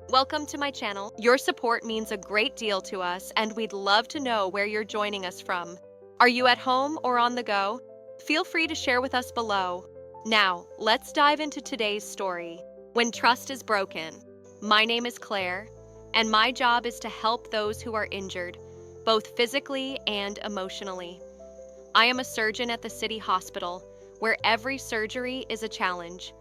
Welcome to my channel. Your support means a great deal to us, and we'd love to know where you're joining us from. Are you at home or on the go? Feel free to share with us below. Now, let's dive into today's story. When Trust is Broken. My name is Claire, and my job is to help those who are injured, both physically and emotionally. I am a surgeon at the city hospital, where every surgery is a challenge.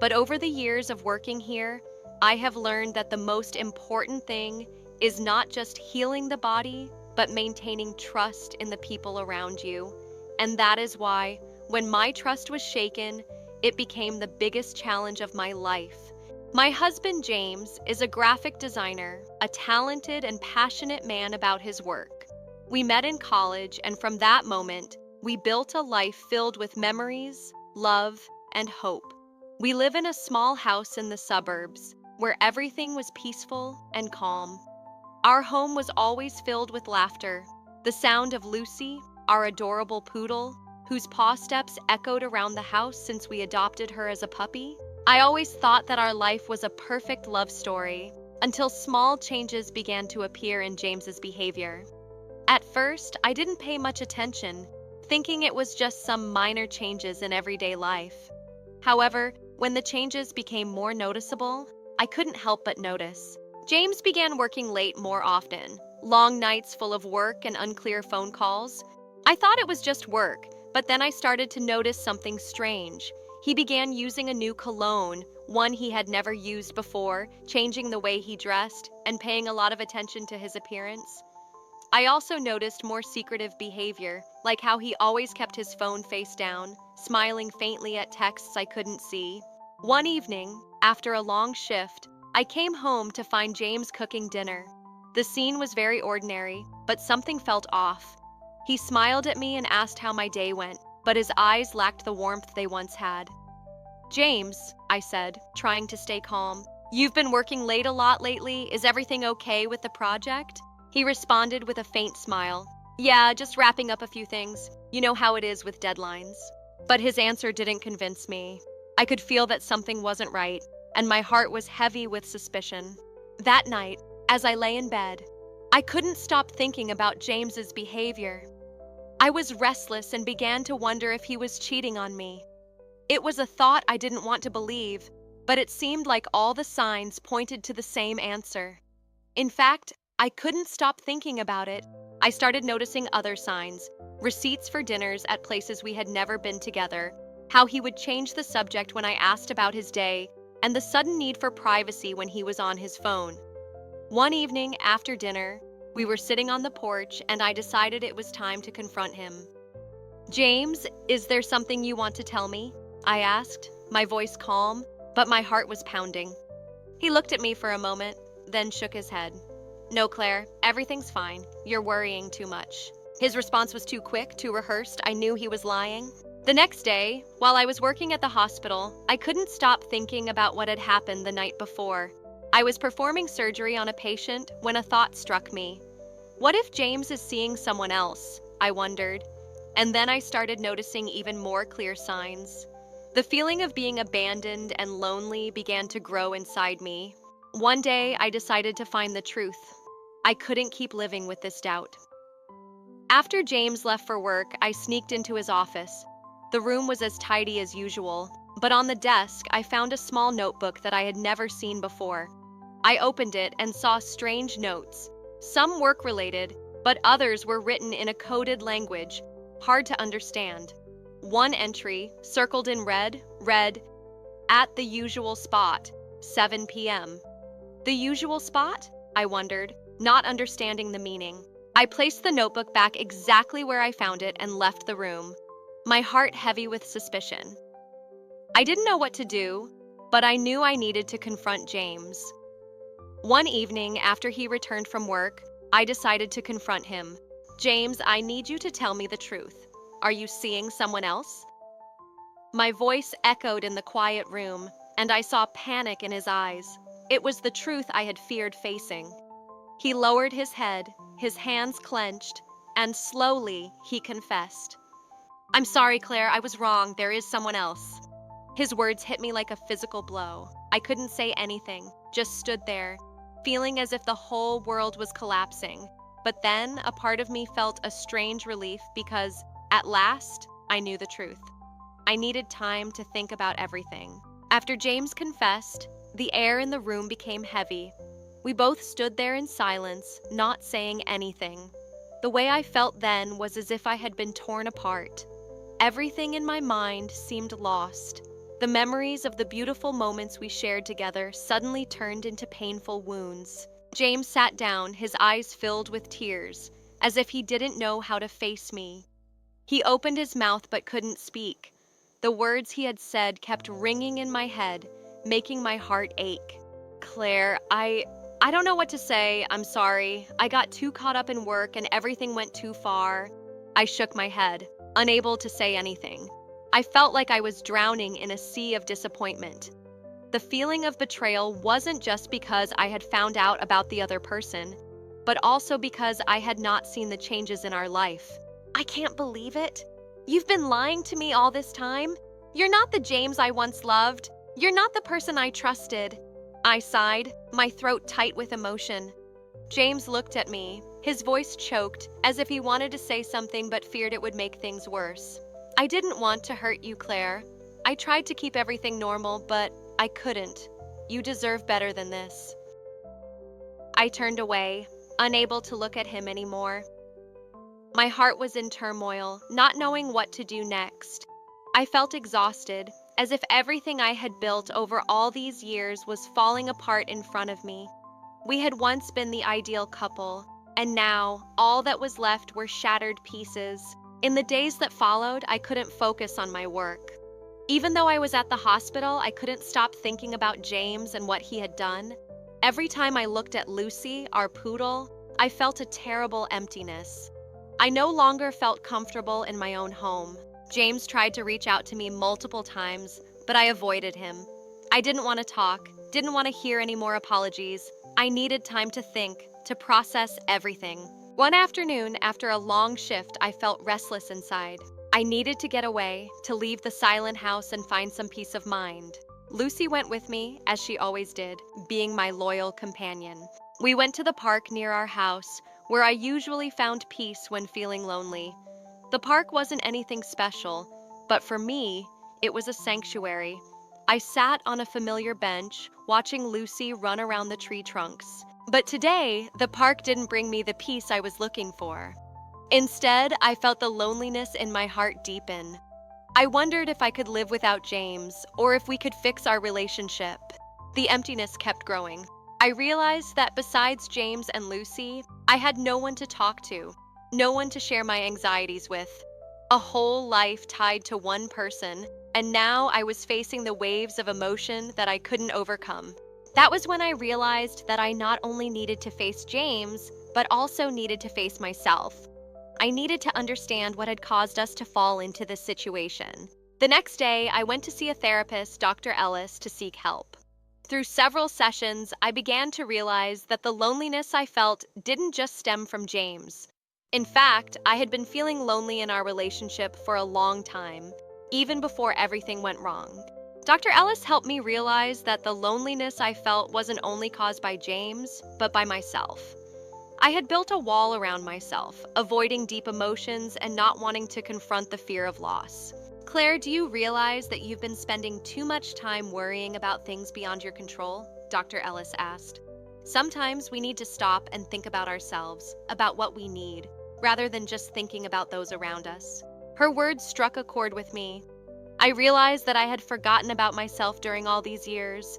But over the years of working here, I have learned that the most important thing is not just healing the body, but maintaining trust in the people around you. And that is why, when my trust was shaken, it became the biggest challenge of my life. My husband, James, is a graphic designer, a talented and passionate man about his work. We met in college, and from that moment, we built a life filled with memories, love, and hope. We live in a small house in the suburbs, where everything was peaceful and calm. Our home was always filled with laughter, the sound of Lucy, our adorable poodle, whose paw steps echoed around the house since we adopted her as a puppy. I always thought that our life was a perfect love story, until small changes began to appear in James's behavior. At first, I didn't pay much attention, thinking it was just some minor changes in everyday life. However, when the changes became more noticeable, I couldn't help but notice. James began working late more often, long nights full of work and unclear phone calls. I thought it was just work, but then I started to notice something strange. He began using a new cologne, one he had never used before, changing the way he dressed, and paying a lot of attention to his appearance. I also noticed more secretive behavior, like how he always kept his phone face down, smiling faintly at texts I couldn't see. One evening, after a long shift, I came home to find James cooking dinner. The scene was very ordinary, but something felt off. He smiled at me and asked how my day went, but his eyes lacked the warmth they once had. "James," I said, trying to stay calm, "you've been working late a lot lately. Is everything okay with the project?" He responded with a faint smile. "Yeah, just wrapping up a few things. You know how it is with deadlines." But his answer didn't convince me. I could feel that something wasn't right, and my heart was heavy with suspicion. That night, as I lay in bed, I couldn't stop thinking about James's behavior. I was restless and began to wonder if he was cheating on me. It was a thought I didn't want to believe, but it seemed like all the signs pointed to the same answer. In fact, I couldn't stop thinking about it. I started noticing other signs, receipts for dinners at places we had never been together, how he would change the subject when I asked about his day, and the sudden need for privacy when he was on his phone. One evening after dinner, we were sitting on the porch, and I decided it was time to confront him. "James, is there something you want to tell me?" I asked, my voice calm, but my heart was pounding. He looked at me for a moment, then shook his head. "No, Claire, everything's fine. You're worrying too much." His response was too quick, too rehearsed. I knew he was lying. The next day, while I was working at the hospital, I couldn't stop thinking about what had happened the night before. I was performing surgery on a patient when a thought struck me. What if James is seeing someone else? I wondered. And then I started noticing even more clear signs. The feeling of being abandoned and lonely began to grow inside me. One day, I decided to find the truth. I couldn't keep living with this doubt. After James left for work, I sneaked into his office. The room was as tidy as usual, but on the desk, I found a small notebook that I had never seen before. I opened it and saw strange notes, some work-related, but others were written in a coded language, hard to understand. One entry, circled in red, read, "At the usual spot, 7 p.m. The usual spot? I wondered, not understanding the meaning. I placed the notebook back exactly where I found it and left the room, my heart heavy with suspicion. I didn't know what to do, but I knew I needed to confront James. One evening after he returned from work, I decided to confront him. "James, I need you to tell me the truth. Are you seeing someone else?" My voice echoed in the quiet room, and I saw panic in his eyes. It was the truth I had feared facing. He lowered his head, his hands clenched, and slowly he confessed. "I'm sorry, Claire, I was wrong. There is someone else." His words hit me like a physical blow. I couldn't say anything, just stood there, feeling as if the whole world was collapsing. But then a part of me felt a strange relief because, at last, I knew the truth. I needed time to think about everything. After James confessed, the air in the room became heavy. We both stood there in silence, not saying anything. The way I felt then was as if I had been torn apart. Everything in my mind seemed lost. The memories of the beautiful moments we shared together suddenly turned into painful wounds. James sat down, his eyes filled with tears, as if he didn't know how to face me. He opened his mouth but couldn't speak. The words he had said kept ringing in my head, making my heart ache. Claire, I don't know what to say. I'm sorry. I got too caught up in work and everything went too far. I shook my head, unable to say anything. I felt like I was drowning in a sea of disappointment. The feeling of betrayal wasn't just because I had found out about the other person, but also because I had not seen the changes in our life. I can't believe it. You've been lying to me all this time. You're not the James I once loved. You're not the person I trusted. I sighed, my throat tight with emotion. James looked at me, his voice choked, as if he wanted to say something but feared it would make things worse. I didn't want to hurt you, Claire. I tried to keep everything normal, but I couldn't. You deserve better than this. I turned away, unable to look at him anymore. My heart was in turmoil, not knowing what to do next. I felt exhausted, as if everything I had built over all these years was falling apart in front of me. We had once been the ideal couple, and now all that was left were shattered pieces. In the days that followed, I couldn't focus on my work. Even though I was at the hospital, I couldn't stop thinking about James and what he had done. Every time I looked at Lucy, our poodle, I felt a terrible emptiness. I no longer felt comfortable in my own home. James tried to reach out to me multiple times, but I avoided him. I didn't want to talk, didn't want to hear any more apologies. I needed time to think, to process everything. One afternoon, after a long shift, I felt restless inside. I needed to get away, to leave the silent house and find some peace of mind. Lucy went with me, as she always did, being my loyal companion. We went to the park near our house, where I usually found peace when feeling lonely. The park wasn't anything special, but for me, it was a sanctuary. I sat on a familiar bench, watching Lucy run around the tree trunks. But today, the park didn't bring me the peace I was looking for. Instead, I felt the loneliness in my heart deepen. I wondered if I could live without James, or if we could fix our relationship. The emptiness kept growing. I realized that besides James and Lucy, I had no one to talk to, no one to share my anxieties with. A whole life tied to one person, and now I was facing the waves of emotion that I couldn't overcome. That was when I realized that I not only needed to face James, but also needed to face myself. I needed to understand what had caused us to fall into this situation. The next day, I went to see a therapist, Dr. Ellis, to seek help. Through several sessions, I began to realize that the loneliness I felt didn't just stem from James. In fact, I had been feeling lonely in our relationship for a long time, even before everything went wrong. Dr. Ellis helped me realize that the loneliness I felt wasn't only caused by James, but by myself. I had built a wall around myself, avoiding deep emotions and not wanting to confront the fear of loss. Claire, do you realize that you've been spending too much time worrying about things beyond your control? Dr. Ellis asked. Sometimes we need to stop and think about ourselves, about what we need, rather than just thinking about those around us. Her words struck a chord with me. I realized that I had forgotten about myself during all these years.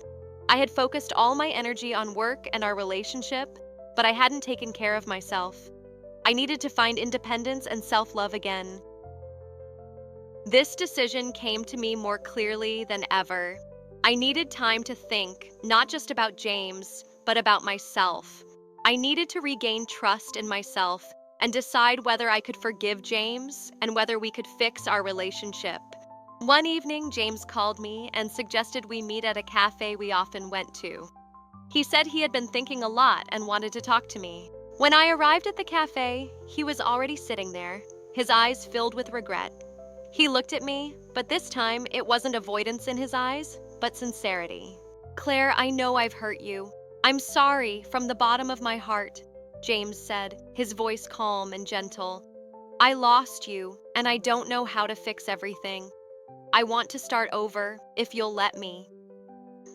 I had focused all my energy on work and our relationship, but I hadn't taken care of myself. I needed to find independence and self-love again. This decision came to me more clearly than ever. I needed time to think, not just about James, but about myself. I needed to regain trust in myself and decide whether I could forgive James and whether we could fix our relationship. One evening, James called me and suggested we meet at a cafe we often went to. He said he had been thinking a lot and wanted to talk to me. When I arrived at the cafe, he was already sitting there, his eyes filled with regret. He looked at me, but this time it wasn't avoidance in his eyes, but sincerity. Claire, I know I've hurt you. "I'm sorry from the bottom of my heart," James said, his voice calm and gentle. "I lost you, and I don't know how to fix everything. I want to start over, if you'll let me."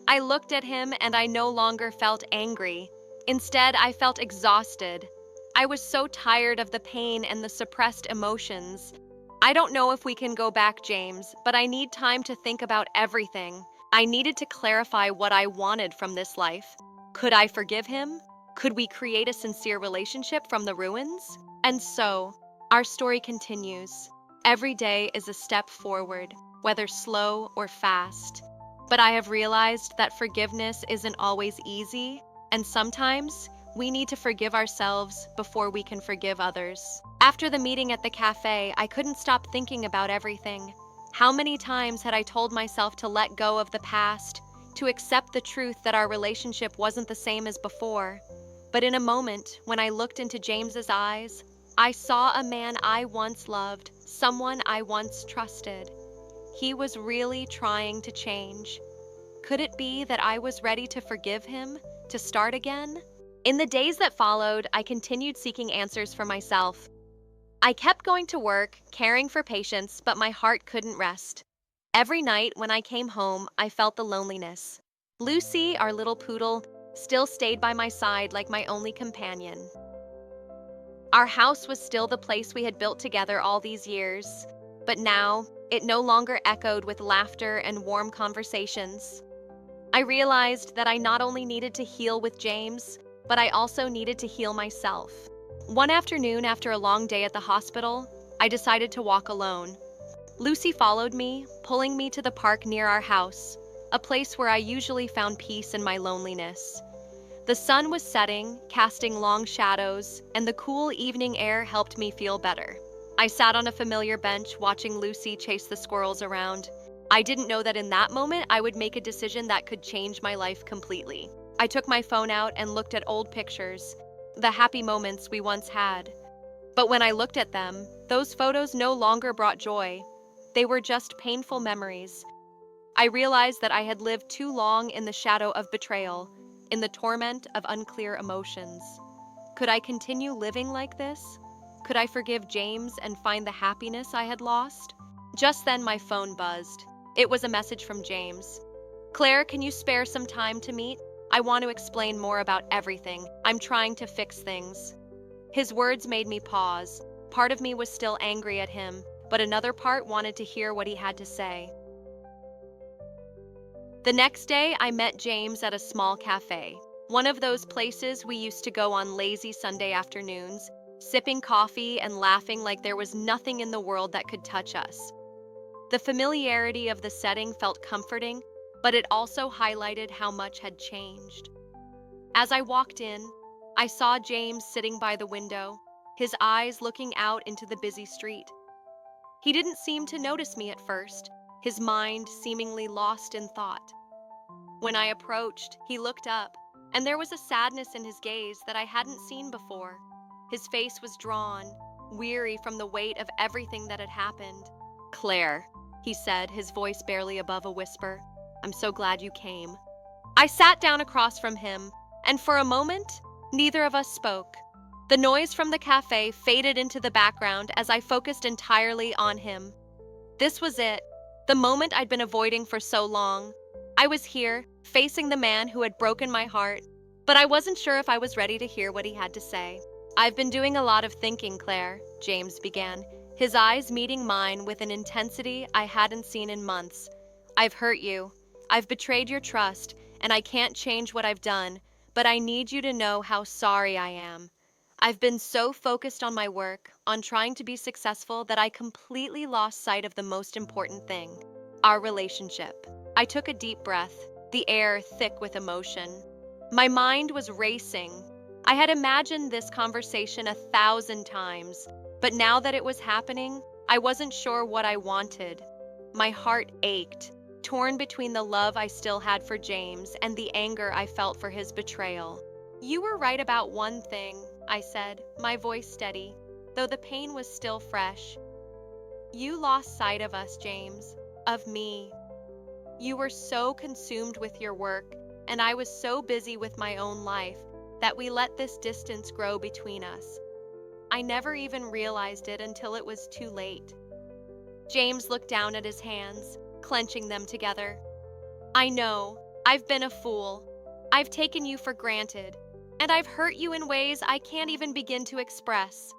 I looked at him and I no longer felt angry. Instead, I felt exhausted. I was so tired of the pain and the suppressed emotions. "I don't know if we can go back, James, but I need time to think about everything. I needed to clarify what I wanted from this life. Could I forgive him? Could we create a sincere relationship from the ruins?" And so, our story continues. Every day is a step forward, whether slow or fast. But I have realized that forgiveness isn't always easy, and sometimes we need to forgive ourselves before we can forgive others. After the meeting at the cafe, I couldn't stop thinking about everything. How many times had I told myself to let go of the past, to accept the truth that our relationship wasn't the same as before? But in a moment, when I looked into James's eyes, I saw a man I once loved, someone I once trusted. He was really trying to change. Could it be that I was ready to forgive him, to start again? In the days that followed, I continued seeking answers for myself. I kept going to work, caring for patients, but my heart couldn't rest. Every night when I came home, I felt the loneliness. Lucy, our little poodle, still stayed by my side like my only companion. Our house was still the place we had built together all these years, but now it no longer echoed with laughter and warm conversations. I realized that I not only needed to heal with James, but I also needed to heal myself. One afternoon, after a long day at the hospital, I decided to walk alone. Lucy followed me, pulling me to the park near our house, a place where I usually found peace in my loneliness. The sun was setting, casting long shadows, and the cool evening air helped me feel better. I sat on a familiar bench watching Lucy chase the squirrels around. I didn't know that in that moment I would make a decision that could change my life completely. I took my phone out and looked at old pictures, the happy moments we once had. But when I looked at them, those photos no longer brought joy. They were just painful memories. I realized that I had lived too long in the shadow of betrayal, in the torment of unclear emotions. Could I continue living like this? Could I forgive James and find the happiness I had lost? Just then my phone buzzed. It was a message from James. "Claire, can you spare some time to meet? I want to explain more about everything. I'm trying to fix things." His words made me pause. Part of me was still angry at him, but another part wanted to hear what he had to say. The next day, I met James at a small cafe, one of those places we used to go on lazy Sunday afternoons, sipping coffee and laughing like there was nothing in the world that could touch us. The familiarity of the setting felt comforting, but it also highlighted how much had changed. As I walked in, I saw James sitting by the window, his eyes looking out into the busy street. He didn't seem to notice me at first, his mind seemingly lost in thought. When I approached, he looked up, and there was a sadness in his gaze that I hadn't seen before. His face was drawn, weary from the weight of everything that had happened. "Claire," he said, his voice barely above a whisper, "I'm so glad you came." I sat down across from him, and for a moment, neither of us spoke. The noise from the cafe faded into the background as I focused entirely on him. This was it, the moment I'd been avoiding for so long. I was here, facing the man who had broken my heart, but I wasn't sure if I was ready to hear what he had to say. "I've been doing a lot of thinking, Claire," James began, his eyes meeting mine with an intensity I hadn't seen in months. "I've hurt you. I've betrayed your trust, and I can't change what I've done, but I need you to know how sorry I am. I've been so focused on my work, on trying to be successful, that I completely lost sight of the most important thing, our relationship." I took a deep breath, the air thick with emotion. My mind was racing. I had imagined this conversation 1,000 times, but now that it was happening, I wasn't sure what I wanted. My heart ached, torn between the love I still had for James and the anger I felt for his betrayal. "You were right about one thing," I said, my voice steady, though the pain was still fresh. "You lost sight of us, James, of me. You were so consumed with your work, and I was so busy with my own life that we let this distance grow between us. I never even realized it until it was too late. James looked down at his hands, clenching them together. I know, I've been a fool. I've taken you for granted, and I've hurt you in ways I can't even begin to express.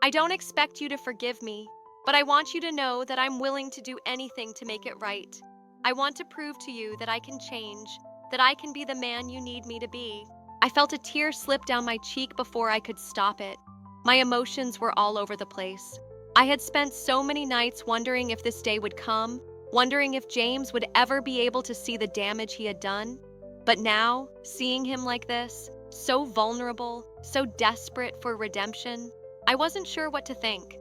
I don't expect you to forgive me, but I want you to know that I'm willing to do anything to make it right. I want to prove to you that I can change, that I can be the man you need me to be. I felt a tear slip down my cheek before I could stop it. My emotions were all over the place. I had spent so many nights wondering if this day would come, wondering if James would ever be able to see the damage he had done. But now, seeing him like this, so vulnerable, so desperate for redemption, I wasn't sure what to think.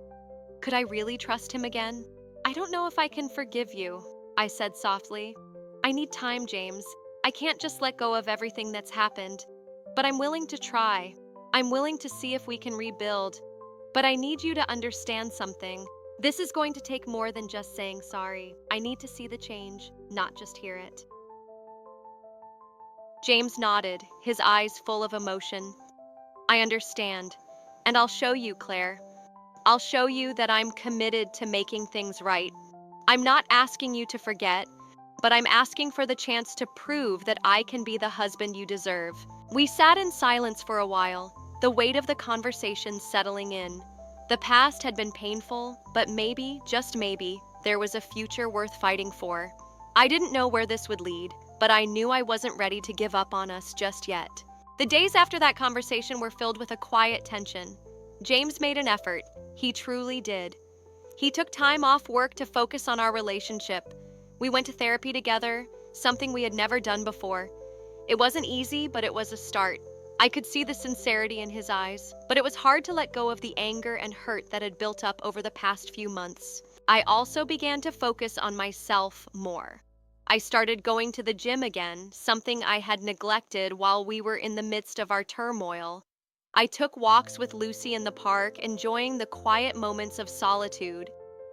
Could I really trust him again? I don't know if I can forgive you, I said softly. I need time, James. I can't just let go of everything that's happened. But I'm willing to try. I'm willing to see if we can rebuild. But I need you to understand something. This is going to take more than just saying sorry. I need to see the change, not just hear it. James nodded, his eyes full of emotion. I understand. And I'll show you, Claire. I'll show you that I'm committed to making things right. I'm not asking you to forget, but I'm asking for the chance to prove that I can be the husband you deserve. We sat in silence for a while, the weight of the conversation settling in. The past had been painful, but maybe, just maybe, there was a future worth fighting for. I didn't know where this would lead, but I knew I wasn't ready to give up on us just yet. The days after that conversation were filled with a quiet tension. James made an effort. He truly did. He took time off work to focus on our relationship. We went to therapy together, something we had never done before. It wasn't easy, but it was a start. I could see the sincerity in his eyes, but it was hard to let go of the anger and hurt that had built up over the past few months. I also began to focus on myself more. I started going to the gym again, something I had neglected while we were in the midst of our turmoil. I took walks with Lucy in the park, enjoying the quiet moments of solitude.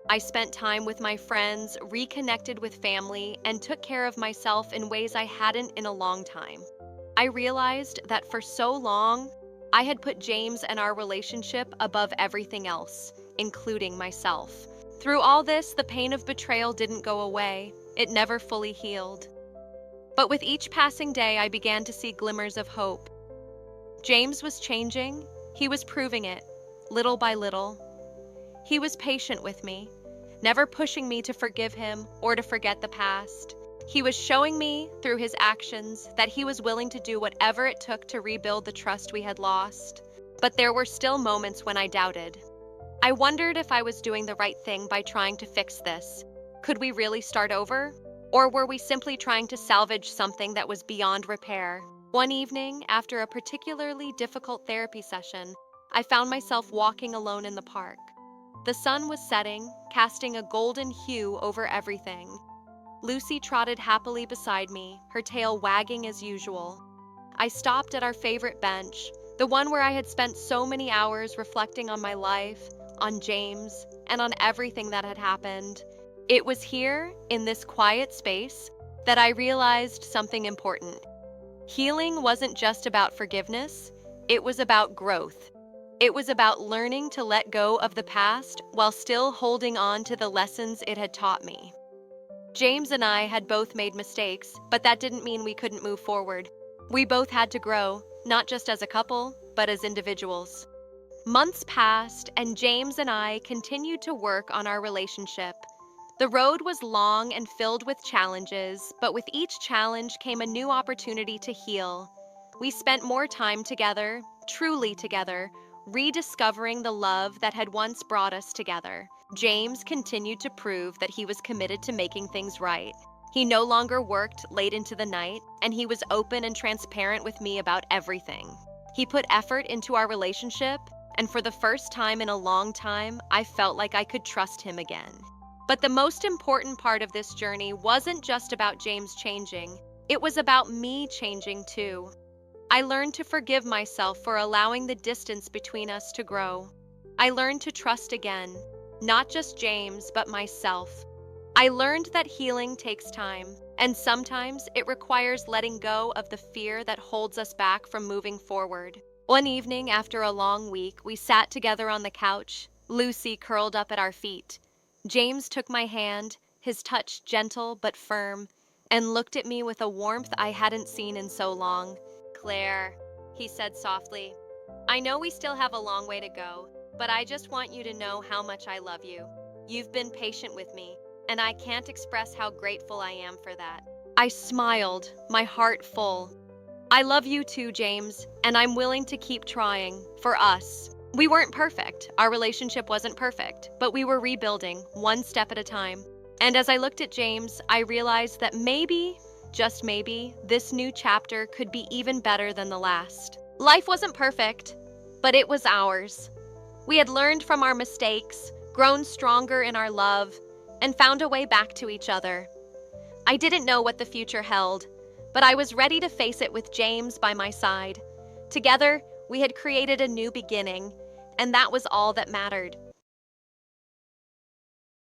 I spent time with my friends, reconnected with family, and took care of myself in ways I hadn't in a long time. I realized that for so long, I had put James and our relationship above everything else, including myself. Through all this, the pain of betrayal didn't go away. It never fully healed. But with each passing day, I began to see glimmers of hope. James was changing. He was proving it, little by little. He was patient with me, never pushing me to forgive him or to forget the past. He was showing me, through his actions, that he was willing to do whatever it took to rebuild the trust we had lost. But there were still moments when I doubted. I wondered if I was doing the right thing by trying to fix this. Could we really start over? Or were we simply trying to salvage something that was beyond repair? One evening, after a particularly difficult therapy session, I found myself walking alone in the park. The sun was setting, casting a golden hue over everything. Lucy trotted happily beside me, her tail wagging as usual. I stopped at our favorite bench, the one where I had spent so many hours reflecting on my life, on James, and on everything that had happened. It was here, in this quiet space, that I realized something important. Healing wasn't just about forgiveness, it was about growth. It was about learning to let go of the past while still holding on to the lessons it had taught me. James and I had both made mistakes, but that didn't mean we couldn't move forward. We both had to grow, not just as a couple, but as individuals. Months passed, and James and I continued to work on our relationship. The road was long and filled with challenges, but with each challenge came a new opportunity to heal. We spent more time together, truly together, rediscovering the love that had once brought us together. James continued to prove that he was committed to making things right. He no longer worked late into the night, and he was open and transparent with me about everything. He put effort into our relationship, and for the first time in a long time, I felt like I could trust him again. But the most important part of this journey wasn't just about James changing. It was about me changing too. I learned to forgive myself for allowing the distance between us to grow. I learned to trust again, not just James, but myself. I learned that healing takes time, and sometimes it requires letting go of the fear that holds us back from moving forward. One evening after a long week, we sat together on the couch, Lucy curled up at our feet. James took my hand, his touch gentle but firm, and looked at me with a warmth I hadn't seen in so long. "Claire," he said softly, "I know we still have a long way to go, but I just want you to know how much I love you. You've been patient with me, and I can't express how grateful I am for that." I smiled, my heart full. "I love you too, James, and I'm willing to keep trying, for us." We weren't perfect, our relationship wasn't perfect, but we were rebuilding, one step at a time. And as I looked at James, I realized that maybe, just maybe, this new chapter could be even better than the last. Life wasn't perfect, but it was ours. We had learned from our mistakes, grown stronger in our love, and found a way back to each other. I didn't know what the future held, but I was ready to face it with James by my side. Together, we had created a new beginning, and that was all that mattered.